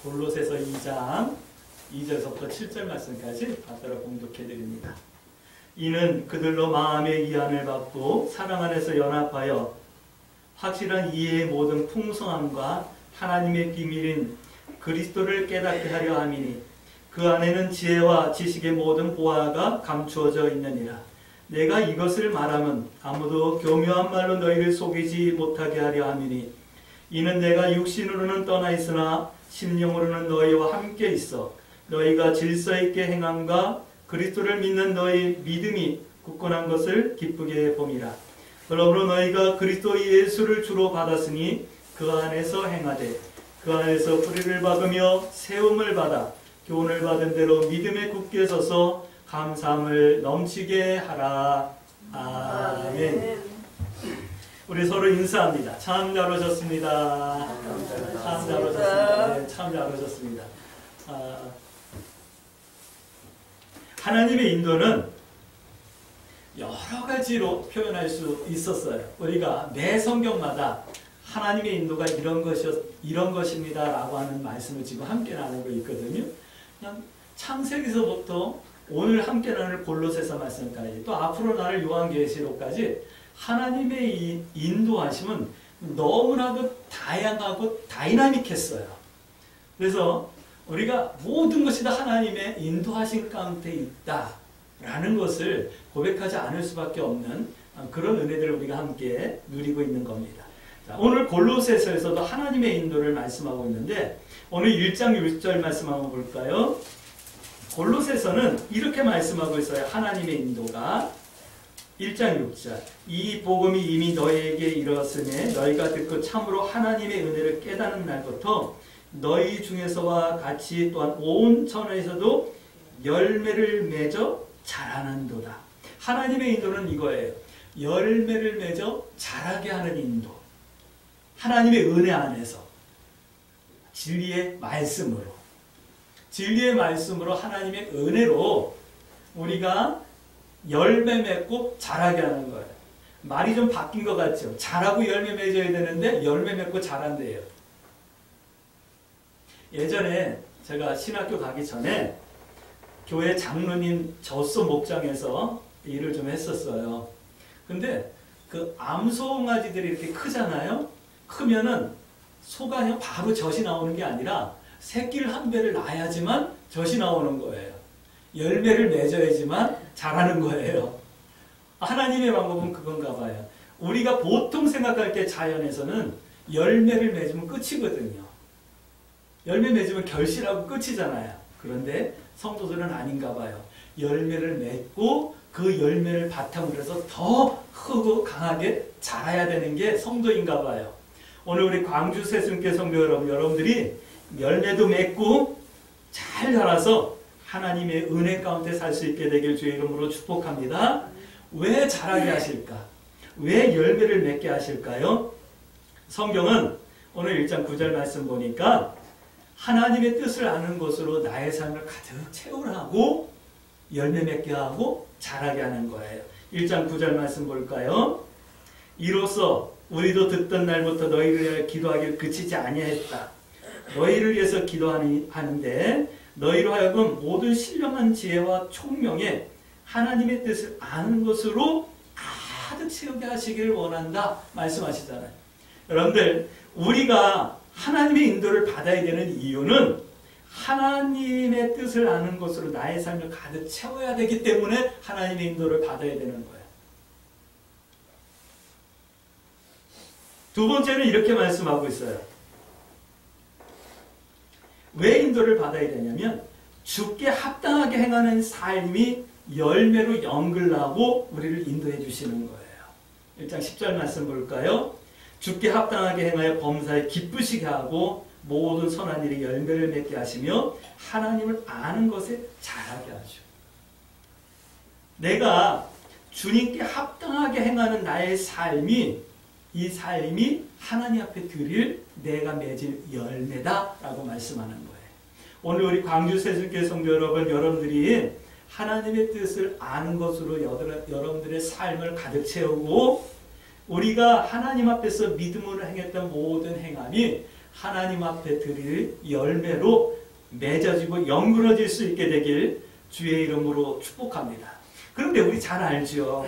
골로새서 2장 2절부터 7절 말씀까지 받들어 봉독해 드립니다. 이는 그들로 마음의 이안을 받고 사랑 안에서 연합하여 확실한 이해의 모든 풍성함과 하나님의 비밀인 그리스도를 깨닫게 하려 함이니 그 안에는 지혜와 지식의 모든 보화가 감추어져 있느니라. 내가 이것을 말하면 아무도 교묘한 말로 너희를 속이지 못하게 하려 함이니 이는 내가 육신으로는 떠나 있으나 심령으로는 너희와 함께 있어 너희가 질서 있게 행함과 그리스도를 믿는 너희 믿음이 굳건한 것을 기쁘게 봄이라. 그러므로 너희가 그리스도 예수를 주로 받았으니 그 안에서 행하되 그 안에서 뿌리를 박으며 세움을 받아 교훈을 받은 대로 믿음에 굳게 서서 감사함을 넘치게 하라. 아멘. 우리 서로 인사합니다. 참 잘 오셨습니다. 참 잘 오셨습니다. 네, 참 잘 오셨습니다. 하나님의 인도는 여러 가지로 표현할 수 있었어요. 우리가 매 성경마다 하나님의 인도가 이런 것입니다 라고 하는 말씀을 지금 함께 나누고 있거든요. 그냥 창세기서부터 오늘 함께 나눌 골로새서 말씀까지 또 앞으로 나눌 요한계시록까지 하나님의 이 인도하심은 너무나도 다양하고 다이나믹했어요. 그래서 우리가 모든 것이 다 하나님의 인도하심 가운데 있다라는 것을 고백하지 않을 수밖에 없는 그런 은혜들을 우리가 함께 누리고 있는 겁니다. 자, 오늘 골로새서에서도 하나님의 인도를 말씀하고 있는데 오늘 1장 6절 말씀 한번 볼까요? 골로새서는 이렇게 말씀하고 있어요. 하나님의 인도가 1장 6절 이 복음이 이미 너희에게 이르렀으며 너희가 듣고 참으로 하나님의 은혜를 깨닫는 날부터 너희 중에서와 같이 또한 온 천하에서도 열매를 맺어 자라는도다. 하나님의 인도는 이거예요. 열매를 맺어 자라게 하는 인도. 하나님의 은혜 안에서 진리의 말씀으로 하나님의 은혜로 우리가 열매 맺고 자라게 하는 거예요. 말이 좀 바뀐 것 같죠? 자라고 열매 맺어야 되는데 열매 맺고 자란대요. 예전에 제가 신학교 가기 전에 교회 장로님 젖소 목장에서 일을 좀 했었어요. 근데 그 암송아지들이 이렇게 크잖아요. 크면은 소가 그냥 바로 젖이 나오는 게 아니라 새끼를 한 배를 낳아야지만 젖이 나오는 거예요. 열매를 맺어야지만 자라는 거예요. 하나님의 방법은 그건가 봐요. 우리가 보통 생각할 때 자연에서는 열매를 맺으면 끝이거든요. 열매 맺으면 결실하고 끝이잖아요. 그런데 성도들은 아닌가 봐요. 열매를 맺고 그 열매를 바탕으로 해서 더 크고 강하게 자라야 되는 게 성도인가 봐요. 오늘 우리 광주 새순교 성도 여러분들이 열매도 맺고 잘 자라서 하나님의 은혜 가운데 살 수 있게 되길 주의 이름으로 축복합니다. 왜 자라게 하실까? 왜 열매를 맺게 하실까요? 성경은 오늘 1장 9절 말씀 보니까 하나님의 뜻을 아는 것으로 나의 삶을 가득 채우라고 열매 맺게 하고 자라게 하는 거예요. 1장 9절 말씀 볼까요? 이로써 우리도 듣던 날부터 너희를 위하여 기도하기를 그치지 아니하였다. 너희를 위해서 기도하는데 너희로 하여금 모든 신령한 지혜와 총명에 하나님의 뜻을 아는 것으로 가득 채우게 하시기를 원한다 말씀하시잖아요. 여러분들 우리가 하나님의 인도를 받아야 되는 이유는 하나님의 뜻을 아는 것으로 나의 삶을 가득 채워야 되기 때문에 하나님의 인도를 받아야 되는 거예요. 두 번째는 이렇게 말씀하고 있어요. 왜 인도를 받아야 되냐면 주께 합당하게 행하는 삶이 열매로 연결나고 우리를 인도해 주시는 거예요. 1장 10절 말씀 볼까요? 주께 합당하게 행하여 범사에 기쁘시게 하고 모든 선한 일에 열매를 맺게 하시며 하나님을 아는 것에 자라게 하죠. 내가 주님께 합당하게 행하는 나의 삶이 이 삶이 하나님 앞에 드릴 내가 맺을 열매다라고 말씀하는 거예요. 오늘 우리 광주 새순교 성도 여러분들이 하나님의 뜻을 아는 것으로 여러분들의 삶을 가득 채우고 우리가 하나님 앞에서 믿음으로 행했던 모든 행함이 하나님 앞에 드릴 열매로 맺어지고 연그러질 수 있게 되길 주의 이름으로 축복합니다. 그런데 우리 잘 알죠.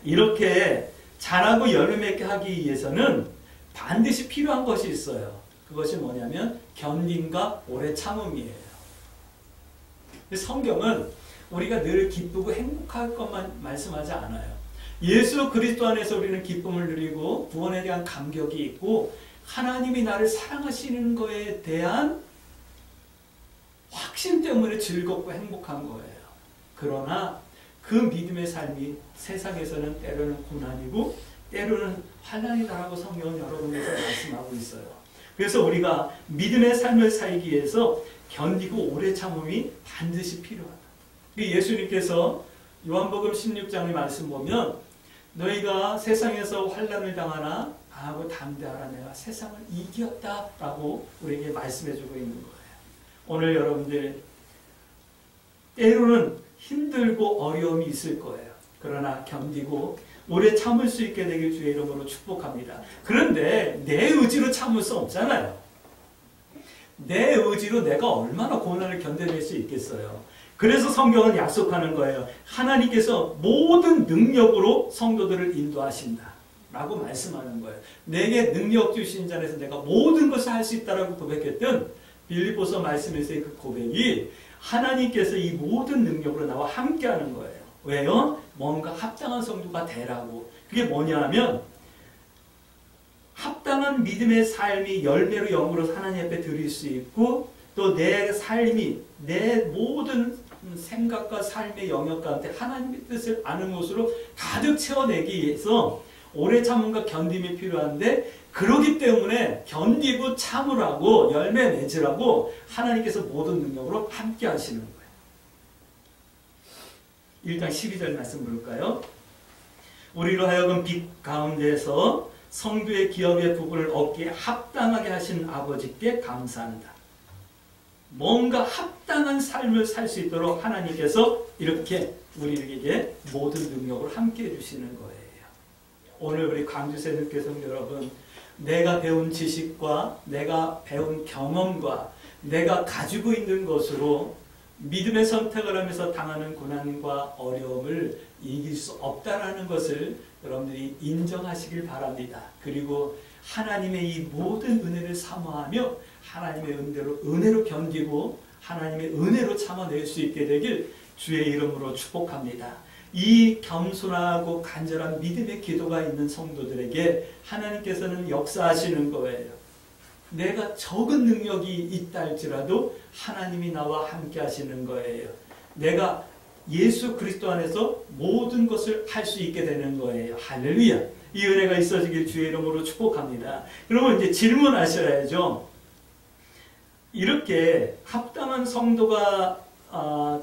이렇게 자라고 열매 맺게 하기 위해서는 반드시 필요한 것이 있어요. 그것이 뭐냐면 견딤과 오래 참음이에요. 성경은 우리가 늘 기쁘고 행복할 것만 말씀하지 않아요. 예수 그리스도 안에서 우리는 기쁨을 누리고 구원에 대한 감격이 있고 하나님이 나를 사랑하시는 것에 대한 확신 때문에 즐겁고 행복한 거예요. 그러나 그 믿음의 삶이 세상에서는 때로는 고난이고 때로는 환난이다라고 성경은 여러 군데서 말씀하고 있어요. 그래서 우리가 믿음의 삶을 살기 위해서 견디고 오래 참음이 반드시 필요하다. 예수님께서 요한복음 16장의 말씀 보면 너희가 세상에서 환난을 당하나 강하고 담대하라 내가 세상을 이겼다라고 우리에게 말씀해주고 있는 거예요. 오늘 여러분들 때로는 힘들고 어려움이 있을 거예요. 그러나 견디고 오래 참을 수 있게 되길 주의 이름으로 축복합니다. 그런데 내 의지로 참을 수 없잖아요. 내 의지로 내가 얼마나 고난을 견뎌낼 수 있겠어요. 그래서 성경은 약속하는 거예요. 하나님께서 모든 능력으로 성도들을 인도하신다 라고 말씀하는 거예요. 내게 능력 주신 자에서 내가 모든 것을 할 수 있다라고 고백했던 빌립보서 말씀에서의 그 고백이 하나님께서 이 모든 능력으로 나와 함께하는 거예요. 왜요? 뭔가 합당한 성도가 되라고. 그게 뭐냐 하면 합당한 믿음의 삶이 열매로 영으로 하나님 앞에 드릴 수 있고 또 내 삶이 내 모든 생각과 삶의 영역 가운데 하나님의 뜻을 아는 것으로 가득 채워내기 위해서 오래 참음과 견딤이 필요한데 그러기 때문에 견디고 참으라고 열매 맺으라고 하나님께서 모든 능력으로 함께 하시는 거예요. 1장 12절 말씀 볼까요? 우리로 하여금 빛 가운데서 성도의 기업의 부분을 얻기에 합당하게 하신 아버지께 감사한다. 뭔가 합당한 삶을 살 수 있도록 하나님께서 이렇게 우리에게 모든 능력을 함께 해주시는 거예요. 오늘 우리 광주새누리교회 성도 여러분, 내가 배운 지식과 내가 배운 경험과 내가 가지고 있는 것으로 믿음의 선택을 하면서 당하는 고난과 어려움을 이길 수 없다라는 것을 여러분들이 인정하시길 바랍니다. 그리고 하나님의 이 모든 은혜를 사모하며 하나님의 은혜로 견디고 하나님의 은혜로 참아낼 수 있게 되길 주의 이름으로 축복합니다. 이 겸손하고 간절한 믿음의 기도가 있는 성도들에게 하나님께서는 역사하시는 거예요. 내가 적은 능력이 있다 할지라도 하나님이 나와 함께 하시는 거예요. 내가 예수 그리스도 안에서 모든 것을 할 수 있게 되는 거예요. 할렐루야. 이 은혜가 있어지길 주의 이름으로 축복합니다. 그러면 이제 질문하셔야죠. 이렇게 합당한 성도가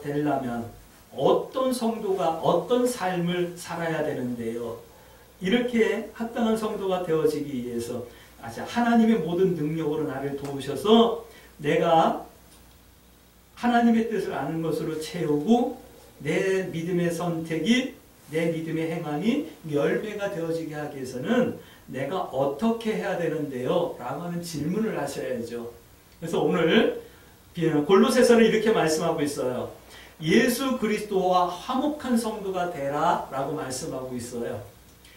되려면 어떤 성도가 어떤 삶을 살아야 되는데요. 이렇게 합당한 성도가 되어지기 위해서 하나님의 모든 능력으로 나를 도우셔서 내가 하나님의 뜻을 아는 것으로 채우고 내 믿음의 선택이 내 믿음의 행함이 열매가 되어지게 하기 위해서는 내가 어떻게 해야 되는데요? 라고 하는 질문을 하셔야죠. 그래서 오늘 골로새서는 이렇게 말씀하고 있어요. 예수 그리스도와 화목한 성도가 되라 라고 말씀하고 있어요.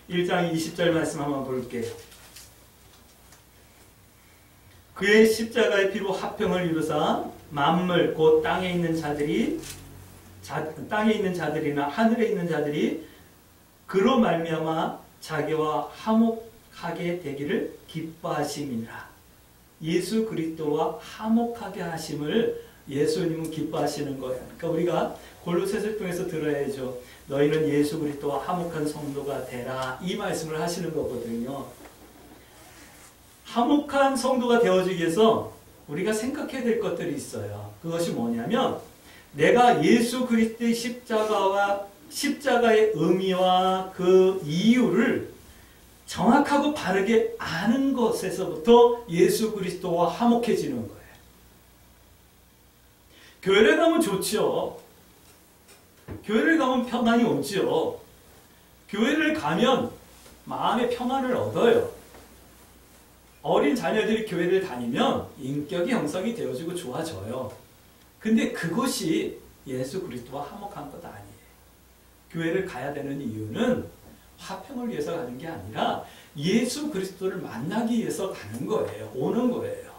1장 20절 말씀 한번 볼게요. 그의 십자가의 피로 화평을 이루사 만물 곧 땅에 있는 자들이나 하늘에 있는 자들이 그로 말미암아 자기와 화목하게 되기를 기뻐하심이라. 예수 그리스도와 화목하게 하심을 예수님은 기뻐하시는 거예요. 그러니까 우리가 골로새서를 통해서 들어야죠. 너희는 예수 그리스도와 화목한 성도가 되라. 이 말씀을 하시는 거거든요. 화목한 성도가 되어지기 위해서 우리가 생각해야 될 것들이 있어요. 그것이 뭐냐면 내가 예수 그리스도의 십자가의 의미와 그 이유를 정확하고 바르게 아는 것에서부터 예수 그리스도와 화목해지는 거예요. 교회를 가면 좋죠. 교회를 가면 평안이 오죠. 교회를 가면 마음의 평안을 얻어요. 어린 자녀들이 교회를 다니면 인격이 형성이 되어지고 좋아져요. 근데 그것이 예수 그리스도와 화목한 것 아니에요. 교회를 가야 되는 이유는 화평을 위해서 가는 게 아니라 예수 그리스도를 만나기 위해서 가는 거예요. 오는 거예요.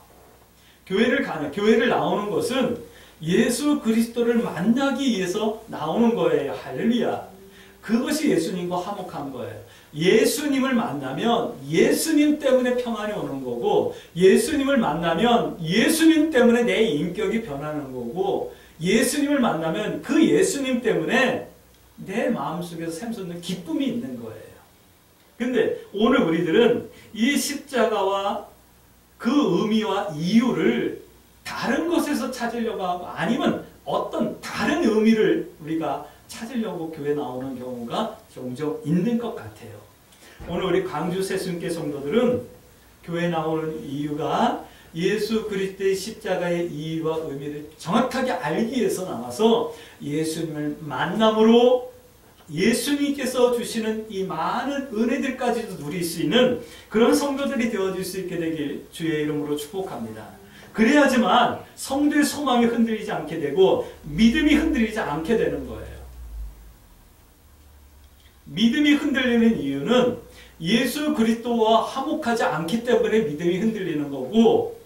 교회를 나오는 것은 예수 그리스도를 만나기 위해서 나오는 거예요. 할렐루야. 그것이 예수님과 화목한 거예요. 예수님을 만나면 예수님 때문에 평안이 오는 거고, 예수님을 만나면 예수님 때문에 내 인격이 변하는 거고, 예수님을 만나면 그 예수님 때문에 내 마음속에서 샘솟는 기쁨이 있는 거예요. 근데 오늘 우리들은 이 십자가와 그 의미와 이유를 다른 곳에서 찾으려고 하고, 아니면 어떤 다른 의미를 우리가 찾으려고 교회 나오는 경우가 종종 있는 것 같아요. 오늘 우리 광주 새순교 성도들은 교회 나오는 이유가 예수 그리스도의 십자가의 이유와 의미를 정확하게 알기 위해서 나와서 예수님을 만남으로 예수님께서 주시는 이 많은 은혜들까지도 누릴 수 있는 그런 성도들이 되어질 수 있게 되길 주의 이름으로 축복합니다. 그래야지만 성도의 소망이 흔들리지 않게 되고 믿음이 흔들리지 않게 되는 거예요. 믿음이 흔들리는 이유는 예수 그리스도와 화목하지 않기 때문에 믿음이 흔들리는 거고,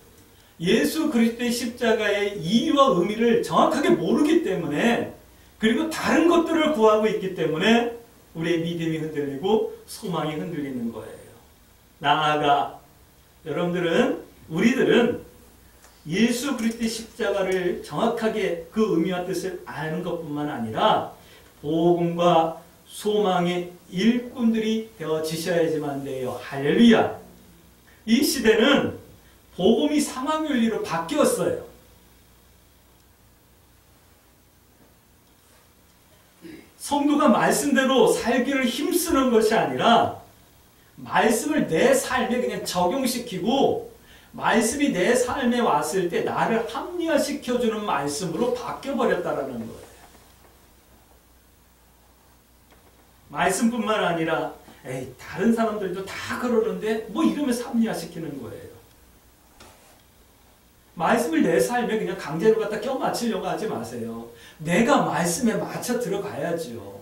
예수 그리스도의 십자가의 이유와 의미를 정확하게 모르기 때문에, 그리고 다른 것들을 구하고 있기 때문에 우리의 믿음이 흔들리고 소망이 흔들리는 거예요. 나아가 우리들은 예수 그리스도의 십자가를 정확하게 그 의미와 뜻을 아는 것뿐만 아니라 복음과 소망의 일꾼들이 되어지셔야지만 돼요. 할렐루야. 이 시대는 복음이 상황윤리로 바뀌었어요. 성도가 말씀대로 살기를 힘쓰는 것이 아니라 말씀을 내 삶에 그냥 적용시키고, 말씀이 내 삶에 왔을 때 나를 합리화시켜주는 말씀으로 바뀌어버렸다라는 거예요. 말씀뿐만 아니라 다른 사람들도 다 그러는데 뭐 이러면서 합리화시키는 거예요. 말씀을 내 삶에 그냥 강제로 갖다 껴맞추려고 하지 마세요. 내가 말씀에 맞춰 들어가야죠.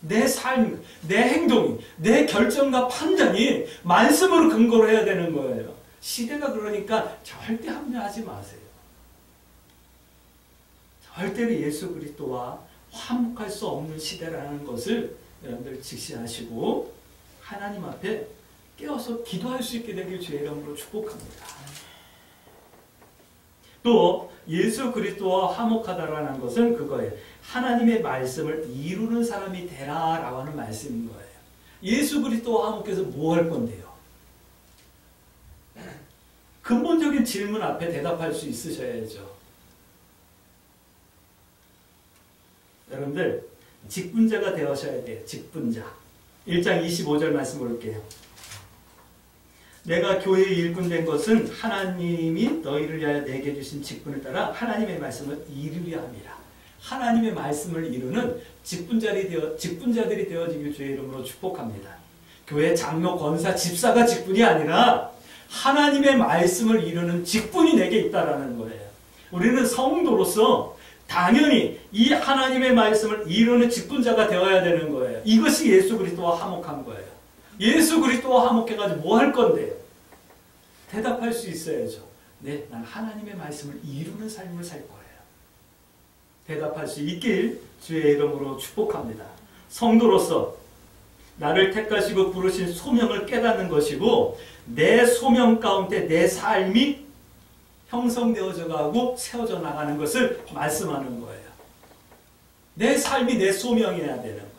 내 삶, 내 행동이, 내 결정과 판단이 말씀으로 근거로 해야 되는 거예요. 시대가 그러니까 절대 합리화하지 마세요. 절대로 예수 그리스도와 화목할 수 없는 시대라는 것을 여러분들 직시하시고 하나님 앞에 깨어서 기도할 수 있게 되길 주의 이름으로 축복합니다. 또 예수 그리스도와 화목하다라는 것은 그거예요. 하나님의 말씀을 이루는 사람이 되라라고 하는 말씀인 거예요. 예수 그리스도와 화목해서 뭐 할 건데요? 근본적인 질문 앞에 대답할 수 있으셔야죠. 여러분들 직분자가 되어셔야 돼요. 직분자. 1장 25절 말씀 볼게요. 내가 교회의 일꾼 된 것은 하나님이 너희를 위하여 내게 주신 직분을 따라 하나님의 말씀을 이루려 함이라. 하나님의 말씀을 이루는 직분자들이 되어지길 주의 이름으로 축복합니다. 교회 장로, 권사, 집사가 직분이 아니라 하나님의 말씀을 이루는 직분이 내게 있다라는 거예요. 우리는 성도로서 당연히 이 하나님의 말씀을 이루는 직분자가 되어야 되는 거예요. 이것이 예수 그리스도와 화목한 거예요. 예수 그리스도와 화목해가지고 뭐 할 건데요? 대답할 수 있어야죠. 네, 난 하나님의 말씀을 이루는 삶을 살 거예요. 대답할 수 있길 주의 이름으로 축복합니다. 성도로서 나를 택하시고 부르신 소명을 깨닫는 것이고, 내 소명 가운데 내 삶이 형성되어져 가고 세워져 나가는 것을 말씀하는 거예요. 내 삶이 내 소명이어야 되는 거예요.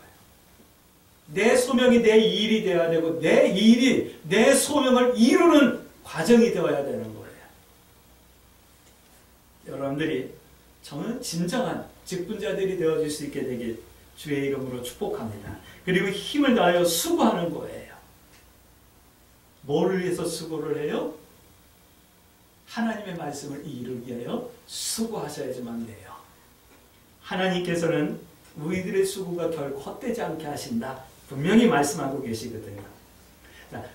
내 소명이 내 일이 되어야 되고, 내 일이 내 소명을 이루는 과정이 되어야 되는 거예요. 여러분들이 저는 진정한 직분자들이 되어질 수 있게 되길 주의 이름으로 축복합니다. 그리고 힘을 다하여 수고하는 거예요. 뭐를 위해서 수고를 해요? 하나님의 말씀을 이루기 위하여 수고하셔야지만 돼요. 하나님께서는 우리들의 수고가 결코 헛되지 않게 하신다. 분명히 말씀하고 계시거든요.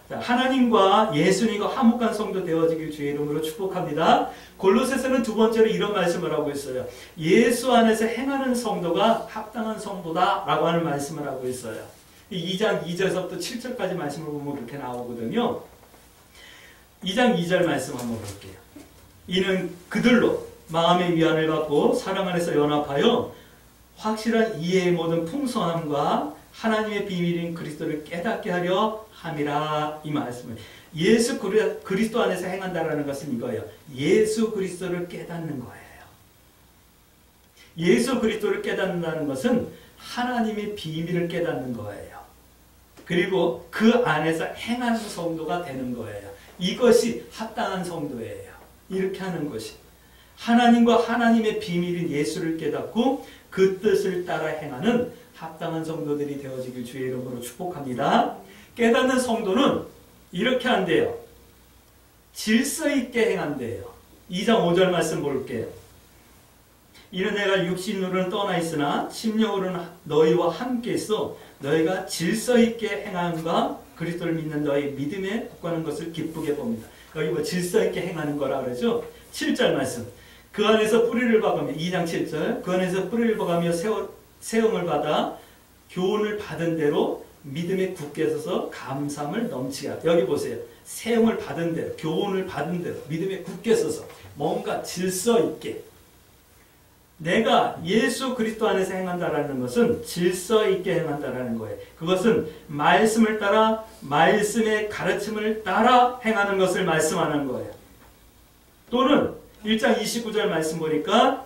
자, 하나님과 예수님과 화목한 성도 되어지길 주의 이름으로 축복합니다. 골로새서는 두 번째로 이런 말씀을 하고 있어요. 예수 안에서 행하는 성도가 합당한 성도다 라고 하는 말씀을 하고 있어요. 2장 2절부터 7절까지 말씀을 보면 그렇게 나오거든요. 2장 2절 말씀 한번 볼게요. 이는 그들로 마음의 위안을 받고 사랑 안에서 연합하여 확실한 이해의 모든 풍성함과 하나님의 비밀인 그리스도를 깨닫게 하려 함이라. 이 말씀을 예수 그리스도 안에서 행한다라는 것은 이거예요. 예수 그리스도를 깨닫는 거예요. 예수 그리스도를 깨닫는다는 것은 하나님의 비밀을 깨닫는 거예요. 그리고 그 안에서 행하는 성도가 되는 거예요. 이것이 합당한 성도예요. 이렇게 하는 것이 하나님과 하나님의 비밀인 예수를 깨닫고 그 뜻을 따라 행하는 합당한 성도들이 되어지길 주의 이름으로 축복합니다. 깨닫는 성도는 이렇게 한대요. 질서 있게 행한대요. 2장 5절 말씀 볼게요. 이는 내가 육신으로는 떠나 있으나 심령으로는 너희와 함께 있어 너희가 질서 있게 행함과 그리스도를 믿는 너희 믿음에 굳건한 것을 기쁘게 봅니다. 여기 뭐 질서 있게 행하는 거라 그러죠. 7절 말씀. 그 안에서 뿌리를 박으며 2장 7절 그 안에서 뿌리를 박으며 세움을 받아 교훈을 받은 대로 믿음에 굳게 서서 감사함을 넘치게 하라. 여기 보세요. 세움을 받은 대로 교훈을 받은 대로 믿음에 굳게 서서 뭔가 질서 있게 내가 예수 그리스도 안에서 행한다라는 것은 질서 있게 행한다라는 거예요. 그것은 말씀을 따라 말씀의 가르침을 따라 행하는 것을 말씀하는 거예요. 또는 1장 29절 말씀 보니까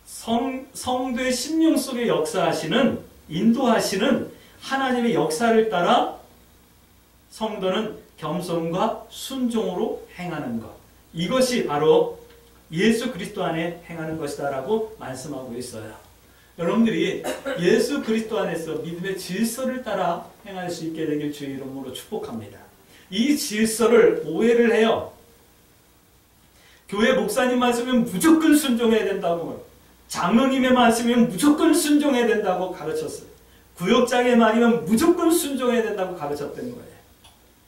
성도의 심령 속에 역사하시는 인도하시는 하나님의 역사를 따라 성도는 겸손과 순종으로 행하는 것. 이것이 바로 예수 그리스도 안에 행하는 것이다 라고 말씀하고 있어요. 여러분들이 예수 그리스도 안에서 믿음의 질서를 따라 행할 수 있게 되길 주의 이름으로 축복합니다. 이 질서를 오해를 해요. 교회 목사님 말씀이면 무조건 순종해야 된다고, 장로님의 말씀이면 무조건 순종해야 된다고 가르쳤어요. 구역장의 말이면 무조건 순종해야 된다고 가르쳤던 거예요.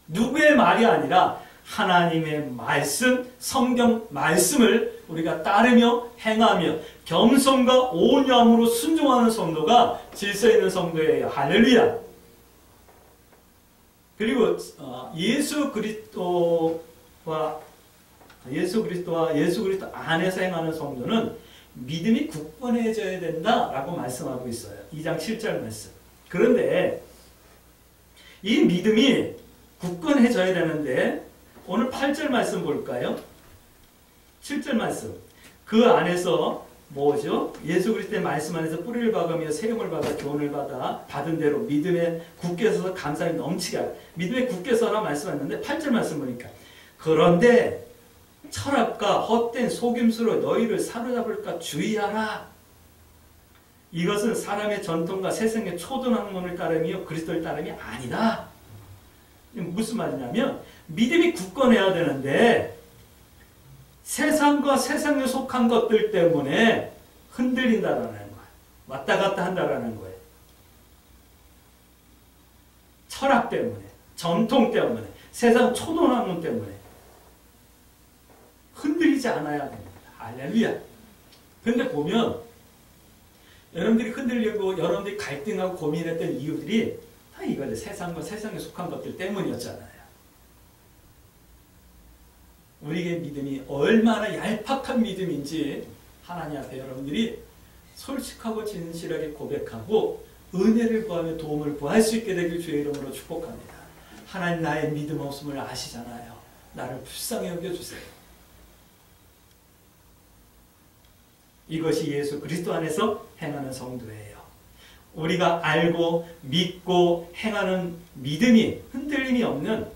누구의 말이 아니라 하나님의 말씀, 성경 말씀을 우리가 따르며 행하며 겸손과 온유함으로 순종하는 성도가 질서 있는 성도예요. 할렐루야. 그리고 예수 그리스도 안에서 행하는 성도는 믿음이 굳건해져야 된다라고 말씀하고 있어요. 2장 7절 말씀. 그런데 이 믿음이 굳건해져야 되는데 오늘 8절 말씀 볼까요? 7절 말씀. 그 안에서 뭐죠? 예수 그리스도의 말씀 안에서 뿌리를 박으며 세움을 받아 교훈을 받아 받은 대로 믿음에 굳게 서서 감사히 넘치게 하라. 믿음에 굳게 서라 말씀하셨는데 8절 말씀 보니까 그런데 철학과 헛된 속임수로 너희를 사로잡을까 주의하라. 이것은 사람의 전통과 세상의 초등학문을 따르며 그리스도를 따름이 아니다. 무슨 말이냐면 믿음이 굳건해야 되는데 세상과 세상에 속한 것들 때문에 흔들린다라는 거예요. 왔다 갔다 한다라는 거예요. 철학 때문에, 전통 때문에, 세상 초등학문 때문에 흔들리지 않아야 됩니다. 할렐루야. 그런데 보면 여러분들이 흔들리고 여러분들이 갈등하고 고민했던 이유들이 다 이거예요. 세상과 세상에 속한 것들 때문이었잖아요. 우리의 믿음이 얼마나 얄팍한 믿음인지 하나님 앞에 여러분들이 솔직하고 진실하게 고백하고 은혜를 구하며 도움을 구할 수 있게 되길 주의 이름으로 축복합니다. 하나님 나의 믿음 없음을 아시잖아요. 나를 불쌍히 여겨주세요. 이것이 예수 그리스도 안에서 행하는 성도예요. 우리가 알고 믿고 행하는 믿음이 흔들림이 없는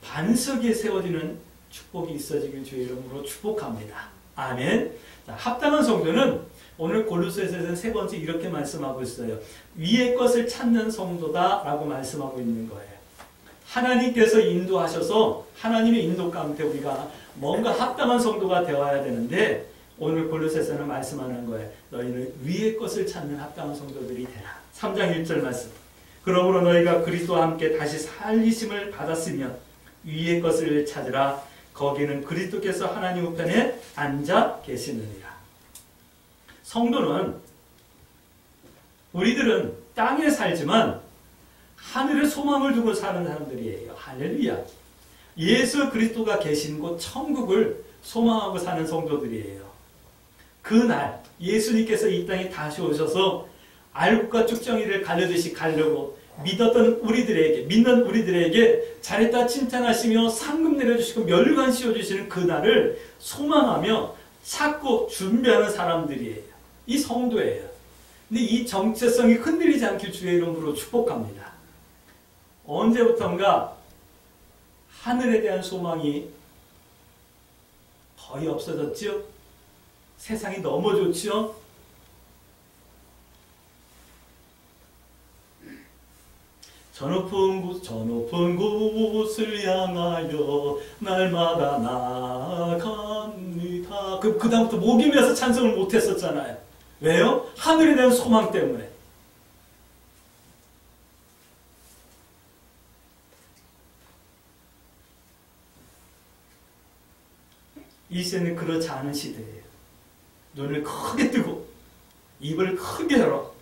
반석 위에 세워지는 축복이 있어지길 주의 이름으로 축복합니다. 아멘. 자, 합당한 성도는 오늘 골로새서에서는 세 번째 이렇게 말씀하고 있어요. 위의 것을 찾는 성도다 라고 말씀하고 있는 거예요. 하나님께서 인도하셔서 하나님의 인도 가운데 우리가 뭔가 합당한 성도가 되어야 되는데 오늘 골로새서는 말씀하는 거예요. 너희는 위의 것을 찾는 합당한 성도들이 되라. 3장 1절 말씀. 그러므로 너희가 그리스도와 함께 다시 살리심을 받았으면 위의 것을 찾으라. 거기는 그리스도께서 하나님 우편에 앉아 계시느니라. 성도는 우리들은 땅에 살지만 하늘의 소망을 두고 사는 사람들이에요. 할렐루야. 예수 그리스도가 계신 곳 천국을 소망하고 사는 성도들이에요. 그날 예수님께서 이 땅에 다시 오셔서 알곡과 쭉정이를 갈르듯이 갈르고 믿는 우리들에게 잘했다 칭찬하시며 상급 내려주시고 멸관 씌워주시는 그날을 소망하며 찾고 준비하는 사람들이에요. 이 성도예요. 근데 이 정체성이 흔들리지 않길 주의 이름으로 축복합니다. 언제부턴가 하늘에 대한 소망이 거의 없어졌죠? 세상이 너무 좋죠? 저 높은 곳을 향하여 날마다 나아갑니다. 그 다음부터 목이 메서 찬송을 못했었잖아요. 왜요? 하늘에 대한 소망 때문에. 이 시대는 그렇지 않은 시대예요. 눈을 크게 뜨고 입을 크게 열어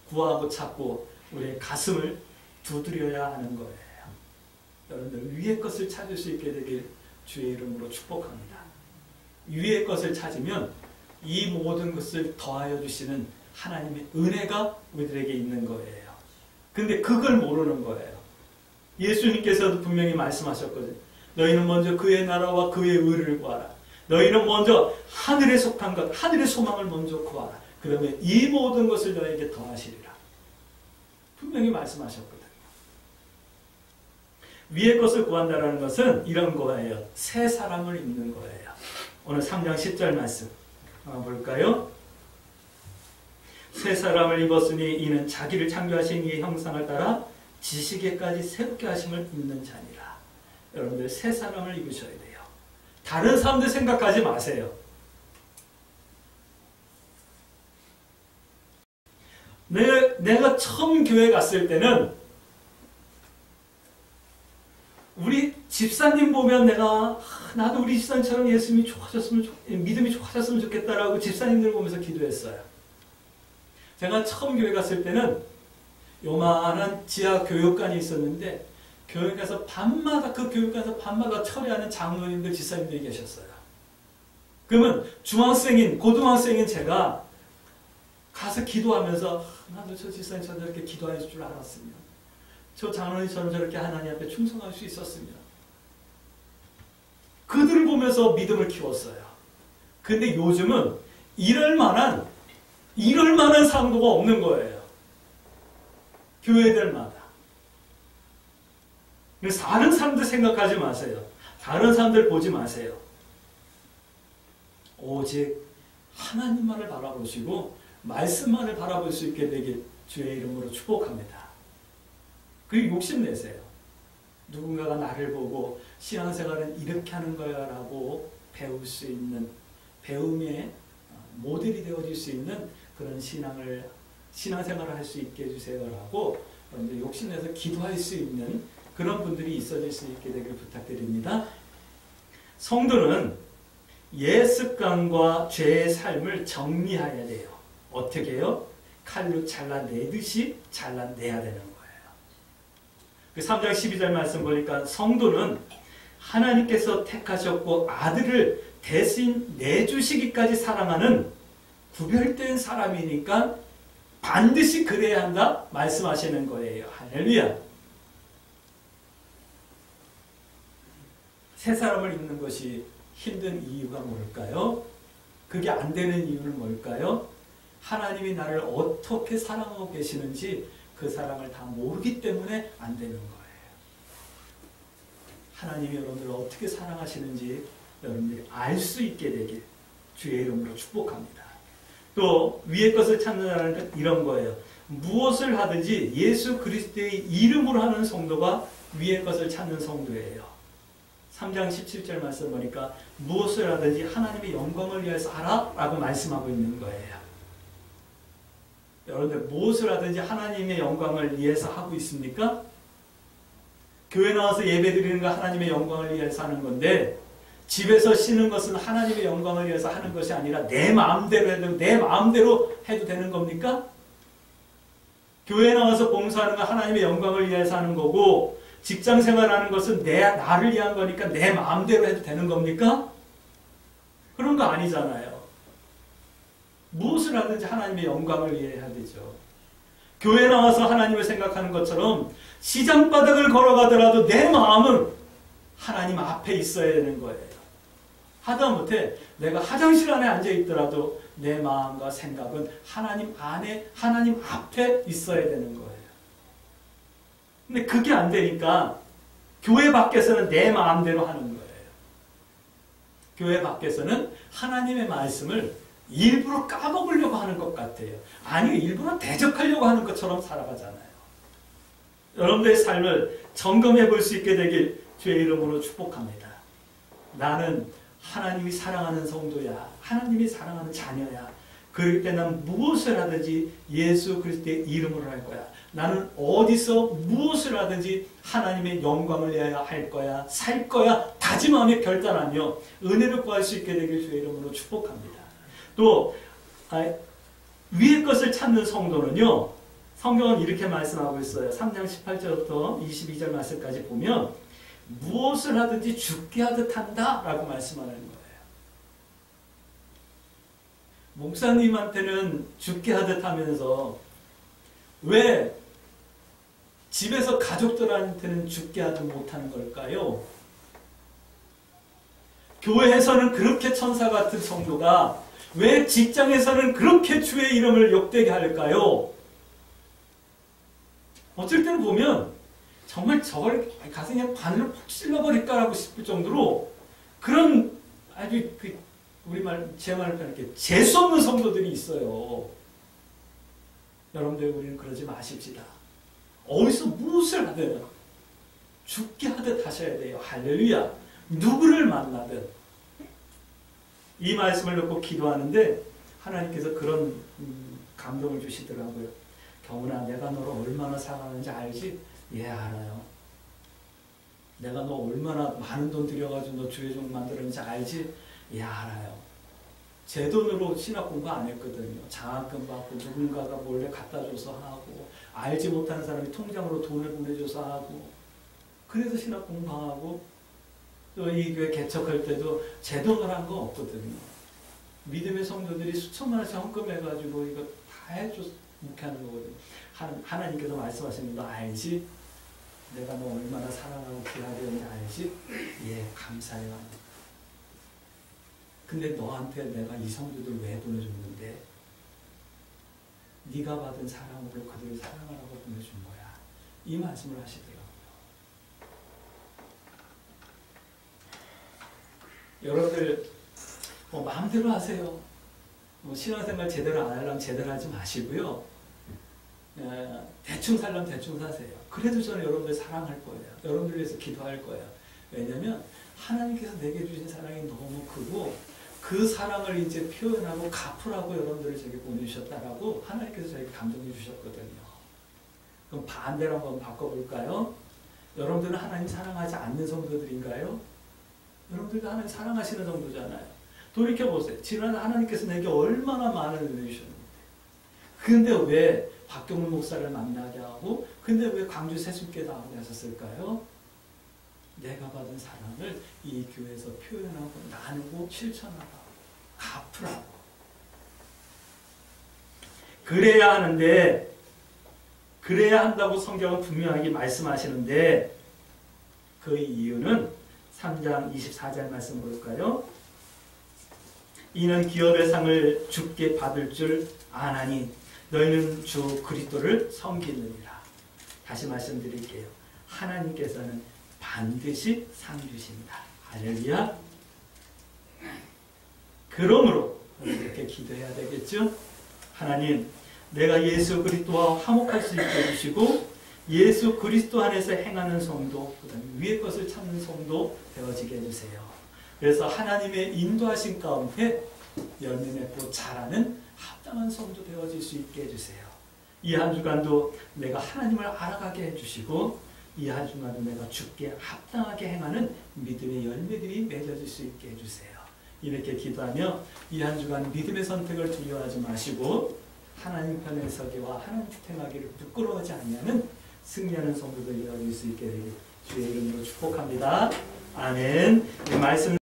구하고 찾고 우리의 가슴을 두드려야 하는 거예요. 여러분들 위의 것을 찾을 수 있게 되길 주의 이름으로 축복합니다. 위의 것을 찾으면 이 모든 것을 더하여 주시는 하나님의 은혜가 우리들에게 있는 거예요. 근데 그걸 모르는 거예요. 예수님께서도 분명히 말씀하셨거든요. 너희는 먼저 그의 나라와 그의 의를 구하라. 너희는 먼저 하늘에 속한 것, 하늘의 소망을 먼저 구하라. 그러면 이 모든 것을 너에게 더하시리라. 분명히 말씀하셨거든요. 위의 것을 구한다는 것은 이런 거예요. 새 사람을 입는 거예요. 오늘 3장 10절 말씀 볼까요? 새 사람을 입었으니 이는 자기를 창조하신 이의 형상을 따라 지식에까지 새롭게 하심을 입는 자니라. 여러분들 새 사람을 입으셔야 돼요. 다른 사람들 생각하지 마세요. 내가 처음 교회 갔을 때는 우리 집사님 보면 내가 나도 우리 집사님처럼 예수님이 믿음이 좋아졌으면 좋겠다라고 집사님들 보면서 기도했어요. 제가 처음 교회 갔을 때는 요만한 지하 교육관이 있었는데 교육에서 그 교육관에서 밤마다 처리하는 장로님들, 집사님들이 계셨어요. 그러면 고등학생인 제가 가서 기도하면서 나도 저 집사님처럼 저렇게 기도할 줄 알았으면, 저 장로님처럼 저렇게 하나님 앞에 충성할 수 있었으면, 그들을 보면서 믿음을 키웠어요. 근데 요즘은 이럴 만한 상도가 없는 거예요. 교회들마다. 그래서 다른 사람들 생각하지 마세요. 다른 사람들 보지 마세요. 오직 하나님만을 바라보시고 말씀만을 바라볼 수 있게 되길 주의 이름으로 축복합니다. 그리고 욕심내세요. 누군가가 나를 보고 신앙생활은 이렇게 하는 거야 라고 배울 수 있는, 배움의 모델이 되어질 수 있는 그런 신앙생활을 할 수 있게 해주세요 라고 욕심내서 기도할 수 있는 그런 분들이 있어질 수 있게 되길 부탁드립니다. 성도는 옛 습관과 죄의 삶을 정리해야 돼요. 어떻게 해요? 칼로 잘라내듯이 잘라내야 되는 거예요. 그 3장 12절 말씀 보니까 성도는 하나님께서 택하셨고 아들을 대신 내주시기까지 사랑하는 구별된 사람이니까 반드시 그래야 한다 말씀하시는 거예요. 할렐루야. 새 사람을 입는 것이 힘든 이유가 뭘까요? 그게 안 되는 이유는 뭘까요? 하나님이 나를 어떻게 사랑하고 계시는지 그 사랑을 다 모르기 때문에 안 되는 거예요. 하나님이 여러분들을 어떻게 사랑하시는지 여러분들이 알 수 있게 되길 주의 이름으로 축복합니다. 또 위의 것을 찾는다는 건 이런 거예요. 무엇을 하든지 예수 그리스도의 이름으로 하는 성도가 위의 것을 찾는 성도예요. 3장 17절 말씀 보니까 무엇을 하든지 하나님의 영광을 위해서 하라 라고 말씀하고 있는 거예요. 여러분들 무엇을 하든지 하나님의 영광을 위해서 하고 있습니까? 교회 나와서 예배 드리는 거 하나님의 영광을 위해서 하는 건데, 집에서 쉬는 것은 하나님의 영광을 위해서 하는 것이 아니라 내 마음대로 해도 되는 겁니까? 교회 나와서 봉사하는 건 하나님의 영광을 위해서 하는 거고, 직장 생활하는 것은 나를 위한 거니까 내 마음대로 해도 되는 겁니까? 그런 거 아니잖아요. 무엇을 하든지 하나님의 영광을 위해 해야 되죠. 교회 나와서 하나님을 생각하는 것처럼 시장 바닥을 걸어가더라도 내 마음은 하나님 앞에 있어야 되는 거예요. 하다못해 내가 화장실 안에 앉아 있더라도 내 마음과 생각은 하나님 안에, 하나님 앞에 있어야 되는 거예요. 근데 그게 안 되니까 교회 밖에서는 내 마음대로 하는 거예요. 교회 밖에서는 하나님의 말씀을 일부러 까먹으려고 하는 것 같아요. 아니, 일부러 대적하려고 하는 것처럼 살아가잖아요. 여러분들의 삶을 점검해 볼 수 있게 되길 주의 이름으로 축복합니다. 나는 하나님이 사랑하는 성도야. 하나님이 사랑하는 자녀야. 그럴 때 난 무엇을 하든지 예수 그리스도의 이름으로 할 거야. 나는 어디서 무엇을 하든지 하나님의 영광을 위하여 할 거야. 살 거야. 다짐하며 결단하며 은혜를 구할 수 있게 되길 주의 이름으로 축복합니다. 또 위의 것을 찾는 성도는요, 성경은 이렇게 말씀하고 있어요. 3장 18절부터 22절 말씀까지 보면 무엇을 하든지 죽게 하듯 한다 라고 말씀하는 거예요. 목사님한테는 죽게 하듯 하면서 왜 집에서 가족들한테는 죽게 하듯 못하는 걸까요? 교회에서는 그렇게 천사 같은 성도가 왜 직장에서는 그렇게 주의 이름을 욕되게 할까요? 어쩔 때는 보면 정말 저걸 가서 그냥 바늘로 푹 찔러버릴까라고 싶을 정도로 그런 아주 제 말을 이렇게 재수 없는 성도들이 있어요. 여러분들 우리는 그러지 마십시다. 어디서 무엇을 하든 죽게 하듯 하셔야 돼요. 할렐루야. 누구를 만나든. 이 말씀을 놓고 기도하는데 하나님께서 그런 감동을 주시더라고요. 경훈아, 내가 너를 얼마나 사랑하는지 알지? 예, 알아요. 내가 너 얼마나 많은 돈 들여가지고 너 주의 종 만들었는지 알지? 예, 알아요. 제 돈으로 신학 공부 안 했거든요. 장학금 받고 누군가가 몰래 갖다 줘서 하고 알지 못하는 사람이 통장으로 돈을 보내줘서 하고 그래서 신학 공부하고 또 이 교회 개척할 때도 제 돈을 한 거 없거든요. 믿음의 성도들이 수천만 원씩 헌금해가지고 이거 다 해줘서 묵혀하는 거거든요. 하나님께서 말씀하시는 거 알지? 내가 너 얼마나 사랑하고 귀하되는지 알지? 예, 감사해요. 근데 너한테 내가 이 성도들 왜 보내줬는데? 네가 받은 사랑으로 그들을 사랑하라고 보내준 거야. 이 말씀을 하시더라고요. 여러분들 마음대로 하세요. 신앙생활 제대로 안 하려면 제대로 하지 마시고요. 대충 살려면 대충 사세요. 그래도 저는 여러분들 사랑할 거예요. 여러분들 위해서 기도할 거예요. 왜냐면 하나님께서 내게 주신 사랑이 너무 크고 그 사랑을 이제 표현하고 갚으라고 여러분들을 제게 보내주셨다라고 하나님께서 저에게 감동해 주셨거든요. 그럼 반대로 한번 바꿔볼까요? 여러분들은 하나님 사랑하지 않는 성도들인가요? 여러분들도 하나님 사랑하시는 성도잖아요. 돌이켜보세요. 지난 하나님께서 내게 얼마나 많은 은혜 주셨는데 근데 왜 박경문 목사를 만나게 하고 근데 왜 광주 세숫교회 나오게 하셨을까요? 내가 받은 사랑을 이 교회에서 표현하고 나누고 실천하고 갚으라고. 그래야 하는데 그래야 한다고 성경은 분명하게 말씀하시는데 그 이유는 3장 24절 말씀 볼까요? 이는 기업의 상을 주께 받을 줄 아나니 너희는 주 그리스도를 섬기느니라. 다시 말씀드릴게요. 하나님께서는 반드시 상 주십니다. 할렐루야. 그러므로 이렇게 기도해야 되겠죠? 하나님, 내가 예수 그리스도와 화목할 수 있게 해주시고 예수 그리스도 안에서 행하는 성도, 그다음에 위의 것을 찾는 성도 되어지게 해주세요. 그래서 하나님의 인도하신 가운데 열매 맺고 자라는 합당한 성도 되어질 수 있게 해주세요. 이 한 주간도 내가 하나님을 알아가게 해주시고 이 한 주간도 내가 주께 합당하게 행하는 믿음의 열매들이 맺어질 수 있게 해주세요. 이렇게 기도하며 이 한 주간 믿음의 선택을 두려워하지 마시고 하나님 편에 서기와 하나님 행하기를 부끄러워하지 않냐는 승리하는 성도들이 되어질 수 있게 되길 주의 이름으로 축복합니다. 아멘. 이 말씀